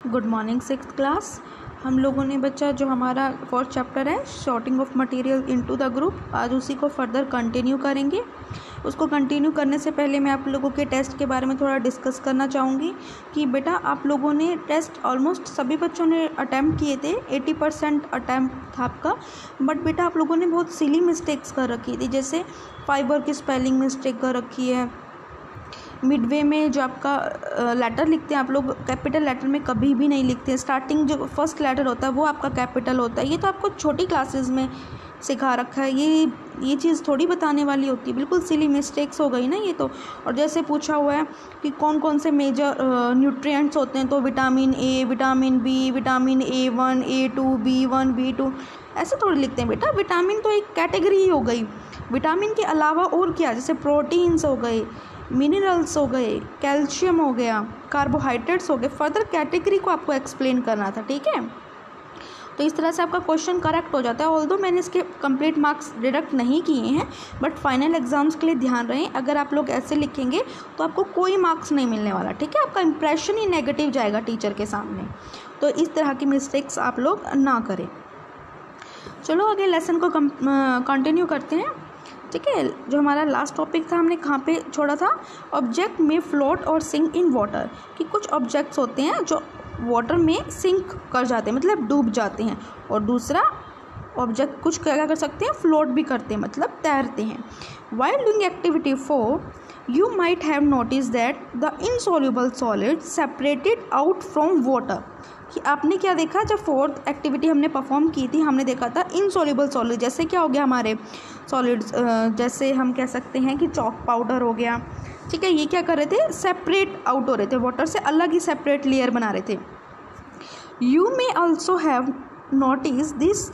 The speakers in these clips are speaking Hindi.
Good morning sixth class. हम लोगों ने बच्चा जो हमारा फोर्थ चैप्टर है sorting of material into the group, आज उसी को फर्दर कंटिन्यू करेंगे। उसको कंटिन्यू करने से पहले मैं आप लोगों के टेस्ट के बारे में थोड़ा डिस्कस करना चाहूँगी कि बेटा आप लोगों ने टेस्ट ऑलमोस्ट सभी बच्चों ने अटैम्प्ट किए थे, 80% अटैम्प्ट था आपका। बट बेटा आप लोगों ने बहुत सिली मिस्टेक्स कर रखी थी, जैसे फाइबर की स्पेलिंग मिस्टेक कर रखी है। मिडवे में जो आपका लेटर लिखते हैं आप लोग, कैपिटल लेटर में कभी भी नहीं लिखते हैं। स्टार्टिंग जो फर्स्ट लेटर होता है वो आपका कैपिटल होता है। ये तो आपको छोटी क्लासेस में सिखा रखा है, ये चीज़ थोड़ी बताने वाली होती है। बिल्कुल सिली मिस्टेक्स हो गई ना ये तो। और जैसे पूछा हुआ है कि कौन कौन से मेजर न्यूट्रिएंट्स होते हैं, तो vitamin A, vitamin B, vitamin A1, A2, B1, B2 ऐसे थोड़ी लिखते हैं बेटा। विटामिन तो एक कैटेगरी ही हो गई। विटामिन के अलावा और क्या, जैसे प्रोटीन्स हो गए, मिनरल्स हो गए, कैल्शियम हो गया, कार्बोहाइड्रेट्स हो गए। फर्दर कैटेगरी को आपको एक्सप्लेन करना था, ठीक है। तो इस तरह से आपका क्वेश्चन करेक्ट हो जाता है। ऑल्दो मैंने इसके कंप्लीट मार्क्स डिडक्ट नहीं किए हैं, बट फाइनल एग्जाम्स के लिए ध्यान रहे, अगर आप लोग ऐसे लिखेंगे तो आपको कोई मार्क्स नहीं मिलने वाला, ठीक है। आपका इंप्रेशन ही नेगेटिव जाएगा टीचर के सामने। तो इस तरह की मिस्टेक्स आप लोग ना करें। चलो आगे लेसन को कंटिन्यू करते हैं, ठीक है। जो हमारा लास्ट टॉपिक था हमने कहाँ पे छोड़ा था, ऑब्जेक्ट में फ्लोट और सिंक इन वाटर, कि कुछ ऑब्जेक्ट्स होते हैं जो वाटर में सिंक कर जाते हैं, मतलब डूब जाते हैं, और दूसरा ऑब्जेक्ट कुछ क्या कर सकते हैं, फ्लोट भी करते हैं, मतलब तैरते हैं। While doing activity 4 you might have notice that the insoluble solid separated out from water, कि आपने क्या देखा, जब फोर्थ एक्टिविटी हमने परफॉर्म की थी हमने देखा था इनसॉल्युबल सॉलिड, जैसे क्या हो गया हमारे सॉलिड्स, जैसे हम कह सकते हैं कि चॉक पाउडर हो गया, ठीक है। ये क्या कर रहे थे, सेपरेट आउट हो रहे थे, वाटर से अलग ही सेपरेट लेयर बना रहे थे। You may also have notice this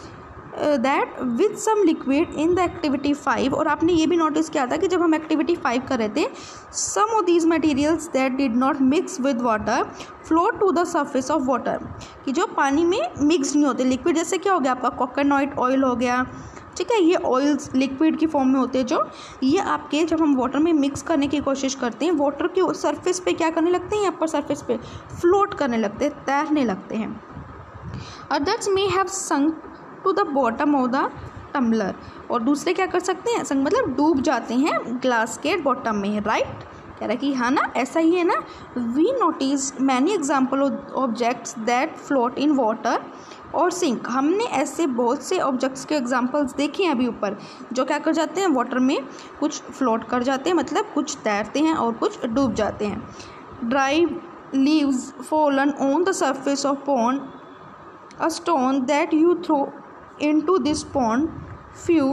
that with some liquid in the activity 5, और आपने ये भी नोटिस किया था कि जब हम एक्टिविटी 5 कर रहे थे, some of these materials that did not mix with water float to the surface of water, कि जो पानी में मिक्स नहीं होते लिक्विड, जैसे क्या हो गया आपका कोकोनट ऑयल हो गया, ठीक है। ये ऑयल्स लिक्विड की फॉर्म में होते हैं, जो ये आपके जब हम वाटर में मिक्स करने की कोशिश करते हैं, वाटर के सरफेस पे क्या करने लगते हैं, अपर सरफेस पे फ्लोट करने लगते हैं, तैरने लगते हैं। Others may have sunk to the bottom of the tumbler, और दूसरे क्या कर सकते हैं, संग मतलब डूब जाते हैं ग्लास के बॉटम में, राइट। कह रहा है कि हाँ ना, ऐसा ही है ना। We notice many example of objects that float in water और सिंक, हमने ऐसे बहुत से ऑब्जेक्ट्स के एग्जांपल्स देखे हैं अभी ऊपर, जो क्या कर जाते हैं, वाटर में कुछ फ्लोट कर जाते हैं, मतलब कुछ तैरते हैं और कुछ डूब जाते हैं। Dry leaves fallen on the surface of pond, a stone that you throw into this pond, few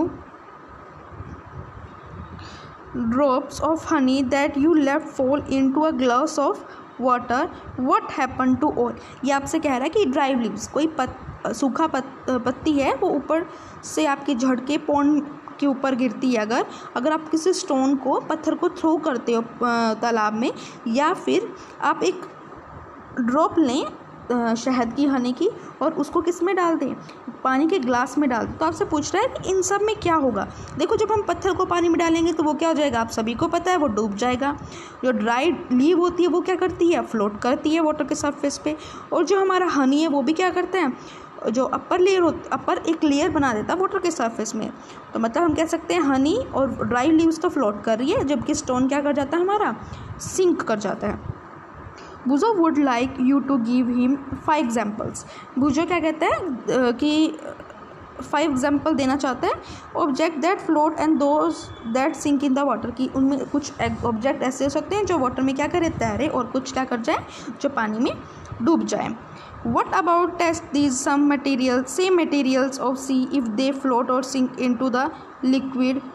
drops of honey that you left fall into a glass of water, what happened to all। ये आपसे कह रहा है कि ड्राई लीव्स, कोई सूखा पत्ती है, वो ऊपर से आपके झड़ के पॉन्ड के ऊपर गिरती है। अगर आप किसी स्टोन को, पत्थर को थ्रो करते हो तालाब में, या फिर आप एक ड्रॉप लें शहद की, हनी की, और उसको किस में डाल दें, पानी के ग्लास में डाल दें, तो आपसे पूछ रहा है कि इन सब में क्या होगा। देखो जब हम पत्थर को पानी में डालेंगे तो वो क्या हो जाएगा, आप सभी को पता है, वो डूब जाएगा। जो ड्राई लीव होती है वो क्या करती है, फ्लोट करती है वाटर के सरफेस पे। और जो हमारा हनी है वो भी क्या करता है, जो अपर एक लेयर बना देता है वाटर के सरफेस में। तो मतलब हम कह सकते हैं हनी और ड्राई लीव्स तो फ्लोट कर रही है, जबकि स्टोन क्या कर जाता है, हमारा सिंक कर जाता है। बुजो would like you to give him 5 examples, बुजो क्या कहता है कि 5 एग्जाम्पल देना चाहता है। Object that float and those that sink in the water, की उनमें कुछ ऑब्जेक्ट ऐसे हो सकते हैं जो वाटर में क्या करे, तैरे, और कुछ क्या कर जाए, जो पानी में डूब जाए। What about test these some materials, same materials of sea if they float or sink into the liquid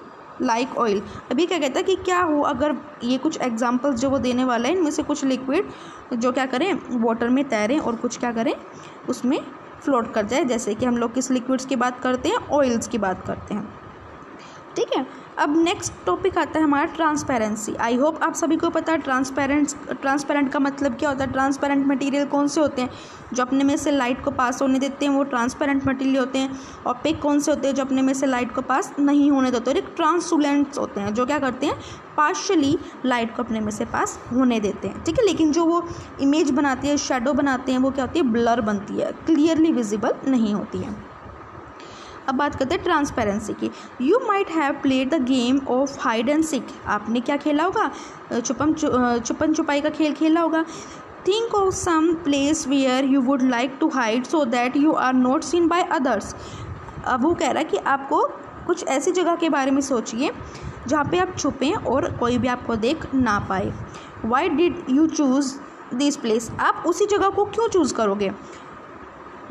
like oil। अभी क्या कहता है कि क्या हो अगर ये कुछ एग्जांपल्स जो वो देने वाला है, इनमें से कुछ लिक्विड जो क्या करें, वाटर में तैरें, और कुछ क्या करें, उसमें फ्लोट कर जाए। जैसे कि हम लोग किस लिक्विड्स की बात करते हैं, ऑयल्स की बात करते हैं। ठीक है। अब नेक्स्ट टॉपिक आता है हमारा ट्रांसपेरेंसी। आई होप आप सभी को पता है ट्रांसपेरेंट का मतलब क्या होता है। ट्रांसपेरेंट मटेरियल कौन से होते हैं, जो अपने में से लाइट को पास होने देते हैं, वो ट्रांसपेरेंट मटेरियल होते हैं। ओपेक कौन से होते हैं, जो अपने में से लाइट को पास नहीं होने देते, और एक ट्रांसलूसेंट होते हैं, जो क्या करते हैं, पार्शियली लाइट को अपने में से पास होने देते हैं, ठीक है। लेकिन जो वो इमेज बनाती है, शेडो बनाते हैं, वो क्या होती है, ब्लर बनती है, क्लियरली विजिबल नहीं होती है। अब बात करते हैं ट्रांसपेरेंसी की। You might have played the game of hide and seek. आपने क्या खेला होगा, छुपन छुपाई का खेल खेला होगा। Think of some place where you would like to hide so that you are not seen by others. अब वो कह रहा है कि आपको कुछ ऐसी जगह के बारे में सोचिए जहाँ पे आप छुपें और कोई भी आपको देख ना पाए। Why did you choose this place. आप उसी जगह को क्यों चूज़ करोगे।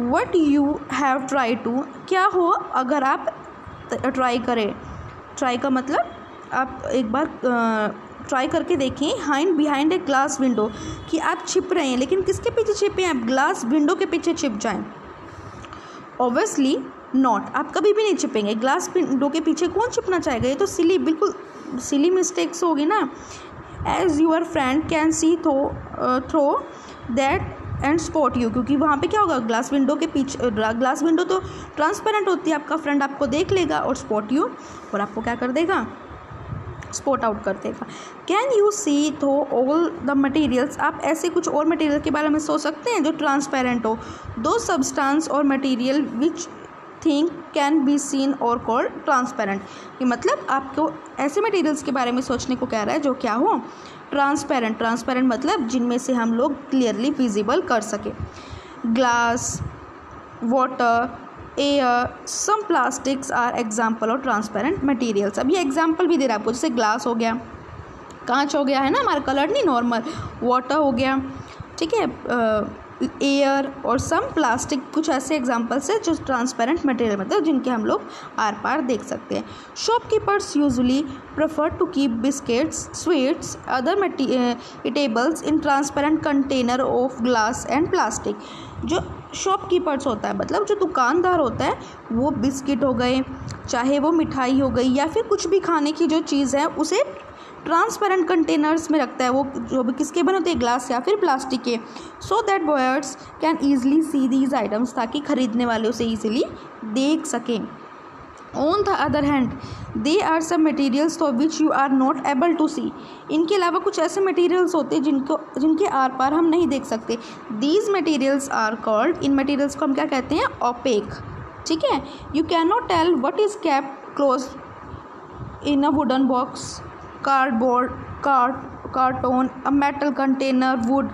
What you have try to. क्या हो अगर आप ट्राई करें। ट्राई का मतलब आप एक बार ट्राई करके देखें बिहाइंड ए ग्लास विंडो, कि आप छिप रहे हैं, लेकिन किसके पीछे छिपे हैं, आप ग्लास विंडो के पीछे छिप जाएं। ऑब्वियसली नॉट, आप कभी भी नहीं छिपेंगे। ग्लास विंडो के पीछे कौन छिपना चाहेगा, ये तो बिल्कुल सिली मिस्टेक्स होगी ना। As your friend can see through that and spot you, क्योंकि वहाँ पे क्या होगा, ग्लास विंडो के पीछे, ग्लास विंडो तो ट्रांसपेरेंट होती है, आपका फ्रेंड आपको देख लेगा और स्पॉट यू, और आपको क्या कर देगा, स्पॉट आउट कर देगा। Can you see through all the materials. आप ऐसे कुछ और मटेरियल के बारे में सोच सकते हैं जो ट्रांसपेरेंट हो। दो सब्सटेंस और material which thing can be seen और कॉल्ड ट्रांसपेरेंट। ये मतलब आपको ऐसे मटेरियल्स के बारे में सोचने को कह रहा है जो क्या हो, ट्रांसपेरेंट। ट्रांसपेरेंट मतलब जिनमें से हम लोग क्लियरली विजिबल कर सके। Glass, water, air, some plastics are example of transparent materials. अब ये एग्जाम्पल भी दे रहा है आपको, जैसे ग्लास हो गया, कांच हो गया, है ना, हमारा कलर नहीं नॉर्मल, वाटर हो गया, ठीक है, एयर और सम प्लास्टिक, कुछ ऐसे एग्जाम्पल्स है जो ट्रांसपेरेंट मटेरियल मतलब जिनके हम लोग आर पार देख सकते हैं। Shopkeepers usually prefer to keep biscuits, sweets, other eatables in transparent container of glass and plastic. जो शॉपकीपर्स होता है मतलब जो दुकानदार होता है, वो बिस्किट हो गए, चाहे वो मिठाई हो गई, या फिर कुछ भी खाने की जो चीज़ है उसे ट्रांसपेरेंट कंटेनर्स में रखता है। वो जो भी किसके बने होते हैं, ग्लास या फिर प्लास्टिक के। So that buyers can easily see these items, ताकि खरीदने वाले उसे ईजिली देख सकें। On the other hand they are some materials for which you are not able to see. इनके अलावा कुछ ऐसे मटीरियल्स होते हैं जिनके आर पार हम नहीं देख सकते। दीज मटीरियल्स आर कॉल्ड, इन मटीरियल्स को हम क्या कहते हैं, ओपेक, ठीक है। You can not tell what is kept close in a wooden box, cardboard, carton, a metal container, wood,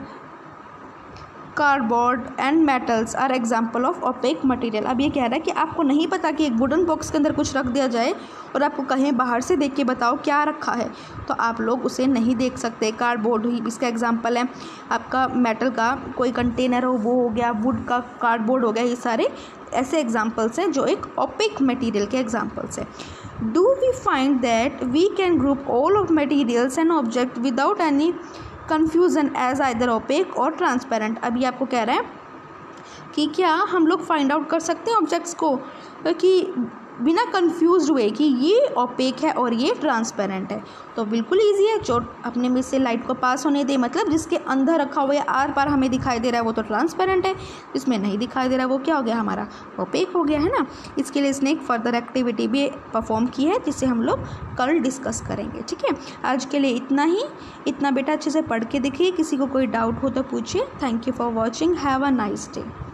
cardboard and metals are example of opaque material। अब ये कह रहा है कि आपको नहीं पता कि एक वुडन बॉक्स के अंदर कुछ रख दिया जाए और आपको कहें बाहर से देख के बताओ क्या रखा है, तो आप लोग उसे नहीं देख सकते। कार्डबोर्ड ही इसका एग्जांपल है, आपका मेटल का कोई कंटेनर हो वो हो गया, वुड का कार्डबोर्ड हो गया, ये सारे ऐसे एग्जांपल्स हैं जो एक ओपेक मटेरियल के एग्जांपल्स हैं। Do we find that we can group all of materials and object without any confusion as either opaque or transparent। अभी आपको कह रहा है कि क्या हम लोग फाइंड आउट कर सकते हैं ऑब्जेक्ट्स को कि बिना कंफ्यूज हुए कि ये ओपेक है और ये ट्रांसपेरेंट है। तो बिल्कुल ईजी है, जो अपने में से लाइट को पास होने दे, मतलब जिसके अंदर रखा हुआ है आर पार हमें दिखाई दे रहा है वो तो ट्रांसपेरेंट है, जिसमें नहीं दिखाई दे रहा वो क्या हो गया, हमारा ओपेक हो गया, है ना। इसके लिए इसने एक फर्दर एक्टिविटी भी परफॉर्म की है जिसे हम लोग कल डिस्कस करेंगे, ठीक है। आज के लिए इतना ही। इतना बेटा अच्छे से पढ़ के देखिए, किसी को कोई डाउट हो तो पूछिए। Thank you for watching, have a nice day.